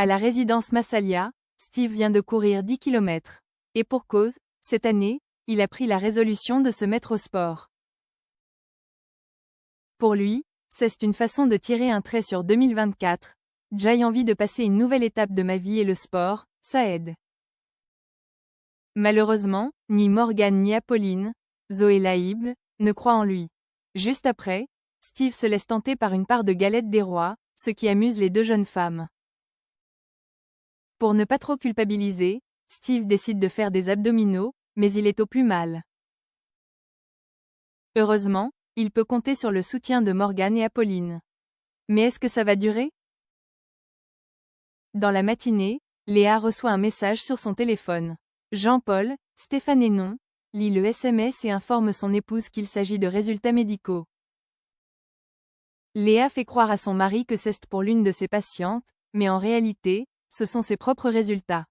À la résidence Massalia, Steve vient de courir 10 km. Et pour cause, cette année, il a pris la résolution de se mettre au sport. Pour lui, c'est une façon de tirer un trait sur 2024. J'ai envie de passer une nouvelle étape de ma vie et le sport, ça aide. Malheureusement, ni Morgan ni Apolline, Zoé Laïb, ne croient en lui. Juste après, Steve se laisse tenter par une part de galette des rois, ce qui amuse les deux jeunes femmes. Pour ne pas trop culpabiliser, Steve décide de faire des abdominaux, mais il est au plus mal. Heureusement, il peut compter sur le soutien de Morgan et Apolline. Mais est-ce que ça va durer? Dans la matinée, Léa reçoit un message sur son téléphone. Jean-Paul, Stéphane Hénon, lit le SMS et informe son épouse qu'il s'agit de résultats médicaux. Léa fait croire à son mari que c'est pour l'une de ses patientes, mais en réalité, ce sont ses propres résultats.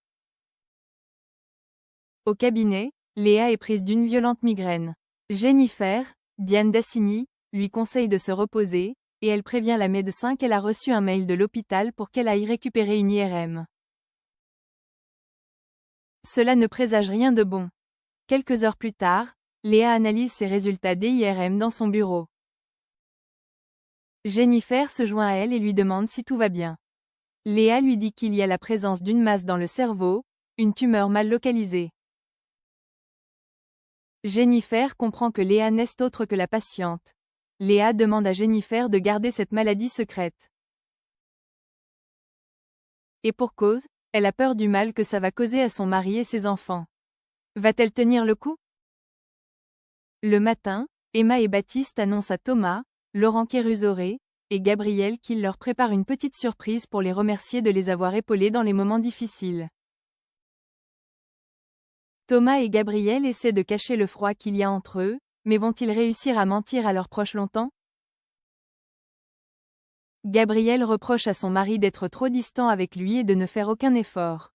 Au cabinet, Léa est prise d'une violente migraine. Jennifer, Diane Dassigny, lui conseille de se reposer, et elle prévient la médecin qu'elle a reçu un mail de l'hôpital pour qu'elle aille récupérer une IRM. Cela ne présage rien de bon. Quelques heures plus tard, Léa analyse ses résultats d'IRM dans son bureau. Jennifer se joint à elle et lui demande si tout va bien. Léa lui dit qu'il y a la présence d'une masse dans le cerveau, une tumeur mal localisée. Jennifer comprend que Léa n'est autre que la patiente. Léa demande à Jennifer de garder cette maladie secrète. Et pour cause, elle a peur du mal que ça va causer à son mari et ses enfants. Va-t-elle tenir le coup? Le matin, Emma et Baptiste annoncent à Thomas, Laurent Kérusoré, et Gabriel qu'ils leur préparent une petite surprise pour les remercier de les avoir épaulés dans les moments difficiles. Thomas et Gabriel essaient de cacher le froid qu'il y a entre eux, mais vont-ils réussir à mentir à leurs proches longtemps? Gabriel reproche à son mari d'être trop distant avec lui et de ne faire aucun effort.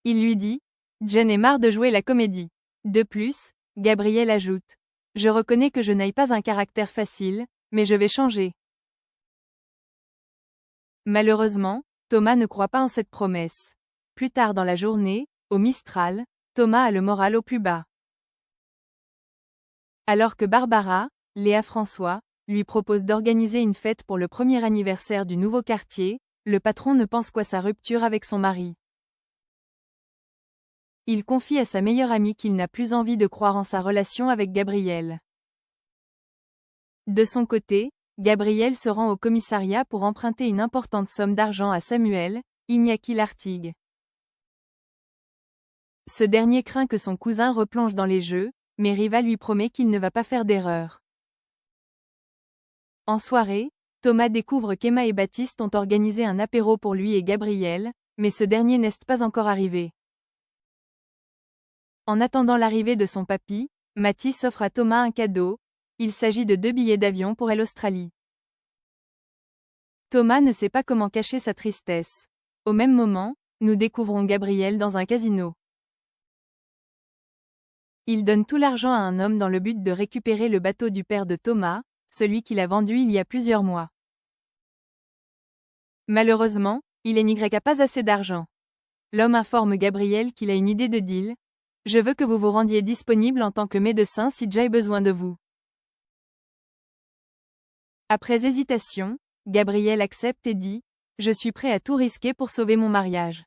Il lui dit, J'en ai marre de jouer la comédie. De plus, Gabriel ajoute, je reconnais que je n'ai pas un caractère facile, mais je vais changer. Malheureusement, Thomas ne croit pas en cette promesse. Plus tard dans la journée, au Mistral, Thomas a le moral au plus bas. Alors que Barbara, Léa François, lui propose d'organiser une fête pour le premier anniversaire du nouveau quartier, le patron ne pense qu'à sa rupture avec son mari. Il confie à sa meilleure amie qu'il n'a plus envie de croire en sa relation avec Gabriel. De son côté, Gabriel se rend au commissariat pour emprunter une importante somme d'argent à Samuel, Iñaki Lartigue. Ce dernier craint que son cousin replonge dans les jeux, mais Riva lui promet qu'il ne va pas faire d'erreur. En soirée, Thomas découvre qu'Emma et Baptiste ont organisé un apéro pour lui et Gabriel, mais ce dernier n'est pas encore arrivé. En attendant l'arrivée de son papy, Mathis offre à Thomas un cadeau, il s'agit de 2 billets d'avion pour l'Australie. Thomas ne sait pas comment cacher sa tristesse. Au même moment, nous découvrons Gabriel dans un casino. Il donne tout l'argent à un homme dans le but de récupérer le bateau du père de Thomas, celui qu'il a vendu il y a plusieurs mois. Malheureusement, il n'y a pas assez d'argent. L'homme informe Gabriel qu'il a une idée de deal. Je veux que vous vous rendiez disponible en tant que médecin si j'ai besoin de vous. Après hésitation, Gabriel accepte et dit, je suis prêt à tout risquer pour sauver mon mariage.